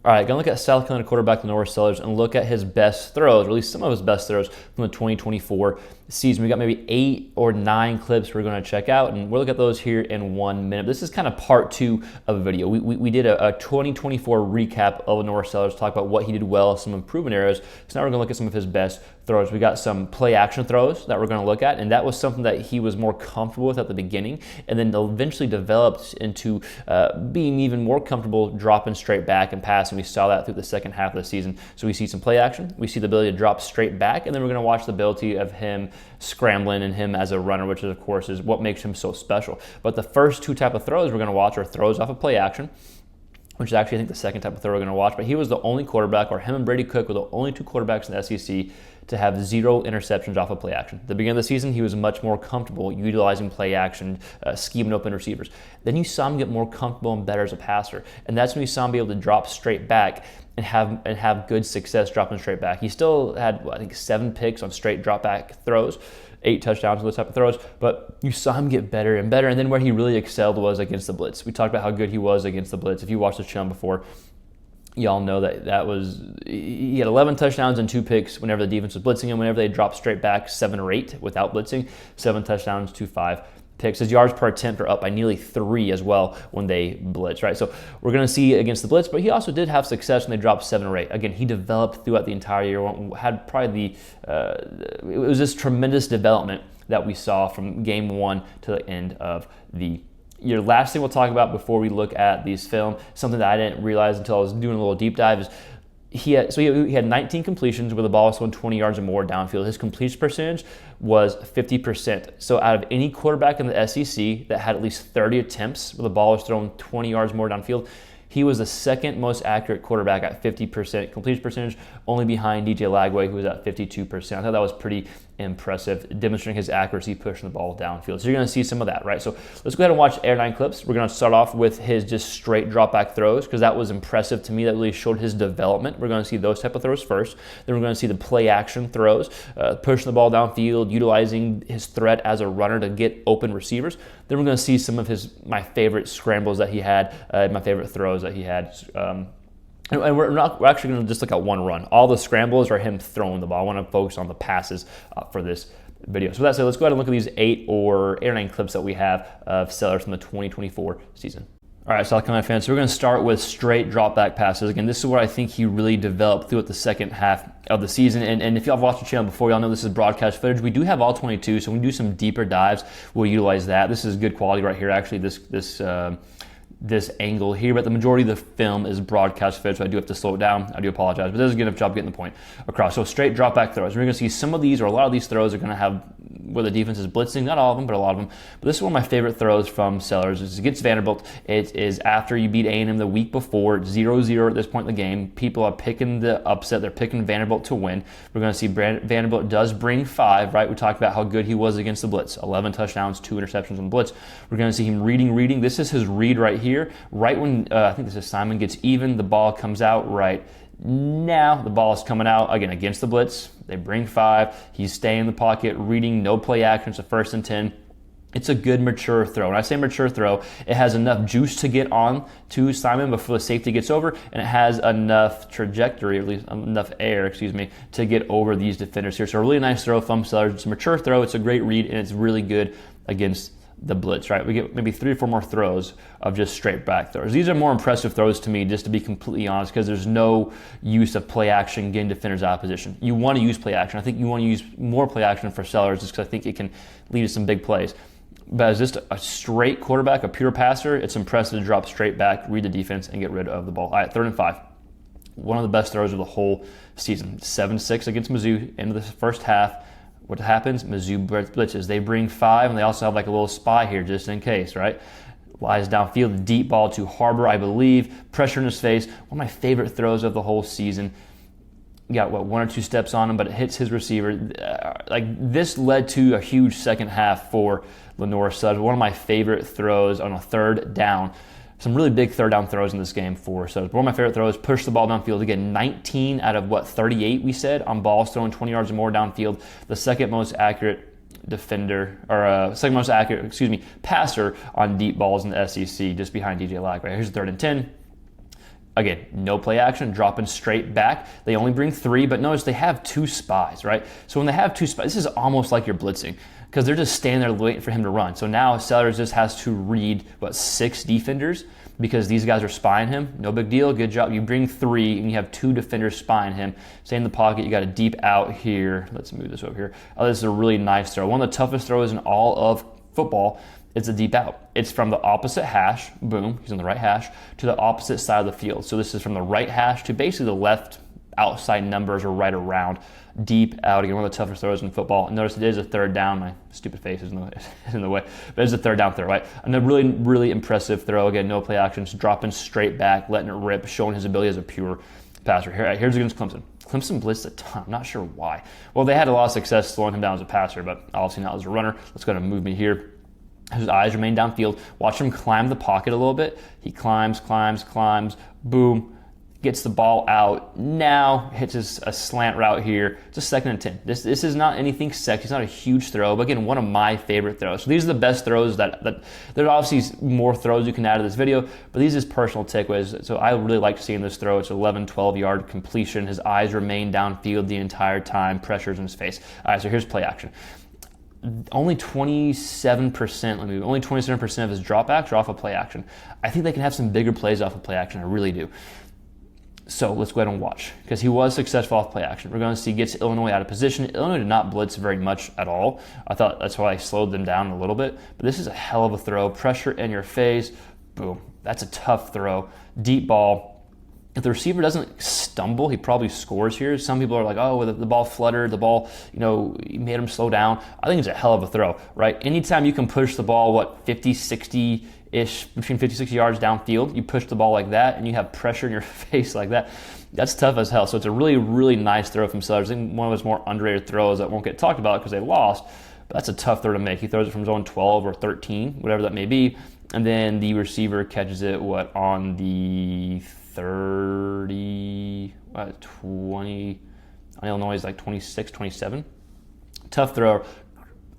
All right, gonna look at South Carolina quarterback LaNorris Sellers and look at his best throws, or at least some of his best throws from the 2024 season. We got maybe 8 or 9 clips we're gonna check out, and we'll look at those here in 1 minute. This is kind of part 2 of a video. We did a 2024 recap of LaNorris Sellers, talk about what he did well, some improvement areas. So now we're gonna look at some of his best throws. We got some play action throws that we're gonna look at, and that was something that he was more comfortable with at the beginning, and then eventually developed into being even more comfortable dropping straight back and passing. We saw that through the second half of the season. So we see some play action, we see the ability to drop straight back, and then we're gonna watch the ability of him scrambling and him as a runner, which is, of course, is what makes him so special. But the first 2 type of throws we're gonna watch are throws off of play action, which is actually, I think, the second type of throw we're going to watch. But he was the only quarterback, or him and Brady Cook were the only 2 quarterbacks in the SEC to have 0 interceptions off of play action. At the beginning of the season, he was much more comfortable utilizing play action, scheming open receivers. Then you saw him get more comfortable and better as a passer. And that's when you saw him be able to drop straight back and have good success dropping straight back. He still had, I think, 7 picks on straight drop back throws, 8 touchdowns, those type of throws, but you saw him get better and better. And then where he really excelled was against the blitz. We talked about how good he was against the blitz. If you watched this channel before, y'all know he had 11 touchdowns and 2 picks whenever the defense was blitzing him. Whenever they dropped straight back, 7 or 8 without blitzing, 7 touchdowns to 5 picks. His yards per attempt are up by nearly 3 as well when they blitz, right? So we're going to see against the blitz, but he also did have success when they dropped 7 or 8. Again, he developed throughout the entire year, had probably it was this tremendous development that we saw from game 1 to the end of the year. Last thing we'll talk about before we look at these film, something that I didn't realize until I was doing a little deep dive, is he had 19 completions where the ball was thrown 20 yards or more downfield. His completion percentage was 50%. So out of any quarterback in the SEC that had at least 30 attempts where the ball was thrown 20 yards more downfield, he was the second most accurate quarterback at 50% completion percentage, only behind DJ Lagway, who was at 52%. I thought that was pretty impressive, demonstrating his accuracy pushing the ball downfield. So you're going to see some of that, right? So let's go ahead and watch Air 9 clips. We're going to start off with his just straight drop back throws, because that was impressive to me. That really showed his development. We're going to see those type of throws first. Then we're going to see the play action throws, pushing the ball downfield, utilizing his threat as a runner to get open receivers. Then we're going to see some of my favorite scrambles that he had, my favorite throws that he had. And we're actually going to just look at one run. All the scrambles are him throwing the ball. I want to focus on the passes for this video. So with that said, let's go ahead and look at these 8 or 8 or 9 clips that we have of Sellers from the 2024 season. All right, South Carolina fans, so we're going to start with straight drop back passes. Again, this is where I think he really developed throughout the second half of the season. And if y'all have watched the channel before, y'all know this is broadcast footage. We do have all 22, so when we do some deeper dives, we'll utilize that. This is good quality right here, actually, this angle here, but the majority of the film is broadcast footage, so I do have to slow it down. I do apologize, but this is a good enough job getting the point across. So straight drop back throws. We're going to see some of these, or a lot of these throws are going to have where the defense is blitzing, not all of them, but a lot of them. But this is one of my favorite throws from Sellers. It's against Vanderbilt. It is after you beat A&M the week before, 0-0 at this point in the game. People are picking the upset. They're picking Vanderbilt to win. We're going to see Vanderbilt does bring 5, right? We talked about how good he was against the blitz. 11 touchdowns, 2 interceptions on the blitz. We're going to see him reading. This is his read right here. Right when, I think this is Simon, gets even, the ball comes out right now. The ball is coming out, again, against the blitz. They bring 5. He's staying in the pocket, reading, no play action. It's a 1st and 10. It's a good mature throw. When I say mature throw, it has enough juice to get on to Simon before the safety gets over, and it has enough trajectory, or at least enough air, to get over these defenders here. So a really nice throw from Sellers. It's a mature throw. It's a great read, and it's really good against the blitz, right? We get maybe 3 or 4 more throws of just straight back throws. These are more impressive throws to me, just to be completely honest, because there's no use of play action getting defenders out of position. You want to use play action. I think you want to use more play action for Sellers, just because I think it can lead to some big plays. But as just a straight quarterback, a pure passer, it's impressive to drop straight back, read the defense, and get rid of the ball. All right, 3rd and 5. One of the best throws of the whole season. 7-6 against Mizzou, into the first half. What happens? Mizzou blitzes. They bring 5, and they also have like a little spy here just in case, right? Lies downfield, deep ball to Harbor, I believe. Pressure in his face. One of my favorite throws of the whole season. You got, 1 or 2 steps on him, but it hits his receiver. This led to a huge second half for LaNorris Sellers. One of my favorite throws on a 3rd down. Some really big 3rd down throws in this game for Sellers. One of my favorite throws, push the ball downfield. Again, 19 out of 38 we said on balls thrown 20 yards or more downfield. The second most accurate passer on deep balls in the SEC, just behind DJ Lagway. Here's 3rd and 10. Again, no play action, dropping straight back. They only bring 3, but notice they have 2 spies, right? So when they have 2 spies, this is almost like you're blitzing because they're just standing there waiting for him to run. So now Sellers just has to read, 6 defenders because these guys are spying him. No big deal, good job. You bring 3 and you have 2 defenders spying him. Stay in the pocket, you got a deep out here. Let's move this over here. Oh, this is a really nice throw. One of the toughest throws in all of football. It's a deep out. It's from the opposite hash, boom, he's on the right hash, to the opposite side of the field. So this is from the right hash to basically the left outside numbers or right around, deep out. Again, one of the toughest throws in football. And notice it is a 3rd down. My stupid face is in the way, but it's a 3rd down throw, right? And a really, really impressive throw. Again, no play actions, dropping straight back, letting it rip, showing his ability as a pure passer. Here's against Clemson. Clemson blitzed a ton. I'm not sure why. Well, they had a lot of success slowing him down as a passer, but obviously not as a runner. Let's go ahead and move me here. His eyes remain downfield. Watch him climb the pocket a little bit. He climbs, boom, gets the ball out. Now hits a slant route here. It's a 2nd and 10. This is not anything sexy. It's not a huge throw, but again, one of my favorite throws. So these are the best throws that there's obviously more throws you can add to this video, but these is personal takeaways. So I really like seeing this throw. It's 11, 12-yard completion. His eyes remain downfield the entire time. Pressure's in his face. All right, so here's play action. Only 27% of his dropbacks are off of play action. I think they can have some bigger plays off of play action. I really do. So let's go ahead and watch because he was successful off play action. We're going to see gets Illinois out of position. Illinois did not blitz very much at all. I thought that's why I slowed them down a little bit. But this is a hell of a throw. Pressure in your face. Boom. That's a tough throw. Deep ball. If the receiver doesn't stumble, he probably scores here. Some people are like, oh, the ball fluttered, the ball, made him slow down. I think it's a hell of a throw, right? Anytime you can push the ball, 50, 60-ish, between 50, 60 yards downfield, you push the ball like that and you have pressure in your face like that, that's tough as hell. So it's a really, really nice throw from Sellers. I think one of his more underrated throws that won't get talked about because they lost, but that's a tough throw to make. He throws it from zone 12 or 13, whatever that may be, and then the receiver catches it, on the 20, Illinois is like 26, 27. Tough throw,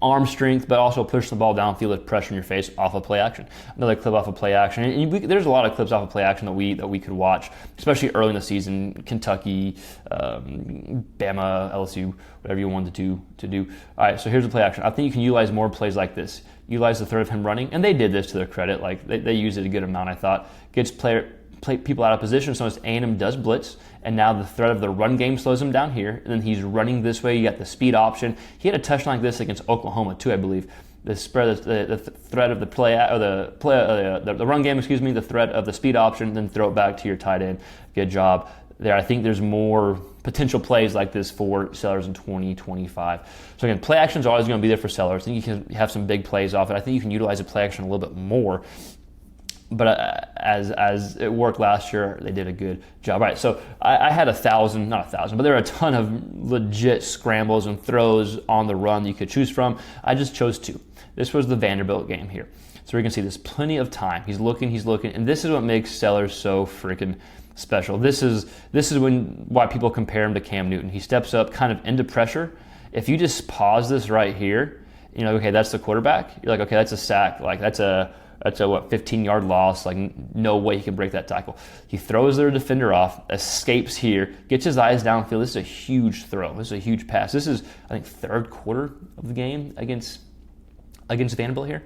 arm strength, but also push the ball downfield with pressure in your face off of play action. Another clip off of play action. And there's a lot of clips off of play action that we could watch, especially early in the season. Kentucky, Bama, LSU, whatever you wanted to do. All right, so here's the play action. I think you can utilize more plays like this. Utilize the threat of him running, and they did this to their credit. Like they used it a good amount, I thought. Gets people out of position, so as A&M does blitz, and now the threat of the run game slows him down here, and then he's running this way. You got the speed option. He had a touchdown like this against Oklahoma too, I believe. The spread, the threat of the the run game, the threat of the speed option, then throw it back to your tight end. Good job there. I think there's more potential plays like this for Sellers in 2025. So again, play action is always going to be there for Sellers. I think you can have some big plays off it. I think you can utilize the play action a little bit more. But as it worked last year, they did a good job. All right, so I had not 1,000, but there are a ton of legit scrambles and throws on the run that you could choose from. I just chose 2. This was the Vanderbilt game here. So we can see there's plenty of time. He's looking, and this is what makes Sellers so freaking special. This is why people compare him to Cam Newton. He steps up kind of into pressure. If you just pause this right here, okay, that's the quarterback. You're like, okay, that's a sack. Like that's a 15-yard loss. Like no way he can break that tackle. He throws their defender off, escapes here, gets his eyes downfield. This is a huge throw. This is a huge pass. This is, I think, 3rd quarter of the game against Vanderbilt here.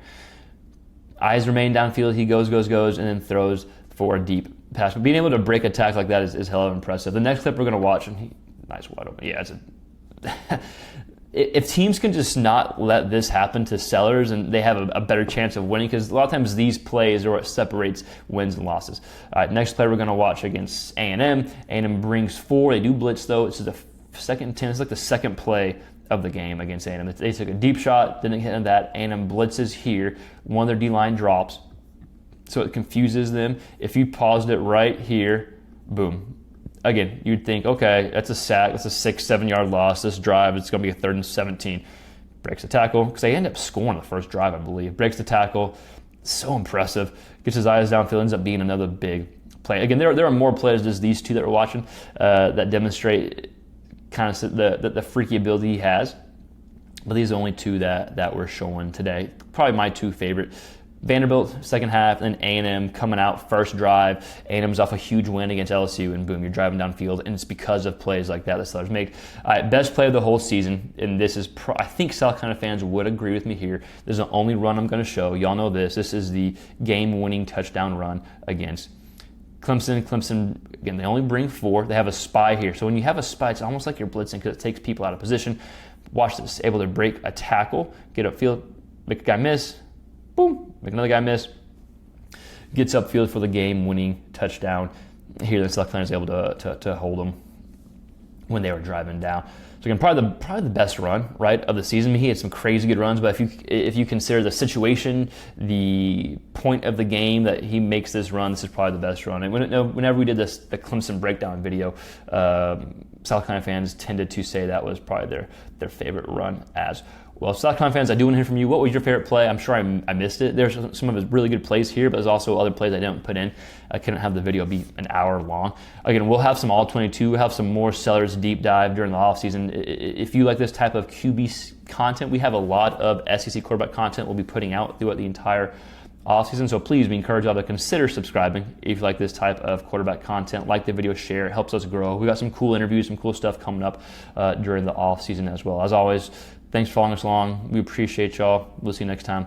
Eyes remain downfield. He goes, and then throws for a deep pass. But being able to break a tackle like that is hell of impressive. The next clip we're going to watch, and nice wide open. Yeah, if teams can just not let this happen to Sellers, and they have a better chance of winning, because a lot of times these plays are what separates wins and losses. All right, next play we're going to watch against A&M. A&M brings 4. They do blitz, though. It's the 2nd and 10. It's like the second play of the game against A&M. They took a deep shot, didn't hit on that. A&M blitzes here. One of their D-line drops, so it confuses them. If you paused it right here, boom. Again, you'd think, okay, that's a sack. That's a 6-7 yard loss. This drive, it's going to be a 3rd and 17. Breaks the tackle, because they end up scoring the first drive, I believe. Breaks the tackle. So impressive. Gets his eyes downfield, ends up being another big play. Again, there are more plays than these 2 that we're watching that demonstrate kind of the freaky ability he has. But these are only 2 that we're showing today. Probably my 2 favorite Vanderbilt, second half, and then A&M coming out first drive. A&M's off a huge win against LSU, and boom, you're driving downfield, and it's because of plays like that the Sellers make. Best play of the whole season, and this is, I think South Carolina fans would agree with me here. This is the only run I'm going to show. Y'all know this. This is the game-winning touchdown run against Clemson. Clemson, again, they only bring 4. They have a spy here. So when you have a spy, it's almost like you're blitzing because it takes people out of position. Watch this. Able to break a tackle, get upfield, make a guy miss, boom, make another guy miss, gets upfield for the game-winning touchdown. Here, the South Carolina is able to hold them when they were driving down. So again, probably the best run, right, of the season. He had some crazy good runs, but if you consider the situation, the point of the game that he makes this run, this is probably the best run. And whenever we did the Clemson breakdown video, South Carolina fans tended to say that was probably their favorite run as well. South Carolina fans, I do want to hear from you. What was your favorite play? I'm sure I missed it. There's some of his really good plays here, but there's also other plays I didn't put in. I couldn't have the video be an hour long. Again, we'll have some All-22. We'll have some more Sellers deep dive during the offseason. If you like this type of QB content, we have a lot of SEC quarterback content we'll be putting out throughout the entire offseason. So please, we encourage y'all to consider subscribing if you like this type of quarterback content. Like the video, share. It helps us grow. We got some cool interviews, some cool stuff coming up during the offseason as well. As always, thanks for following us along. We appreciate y'all. We'll see you next time.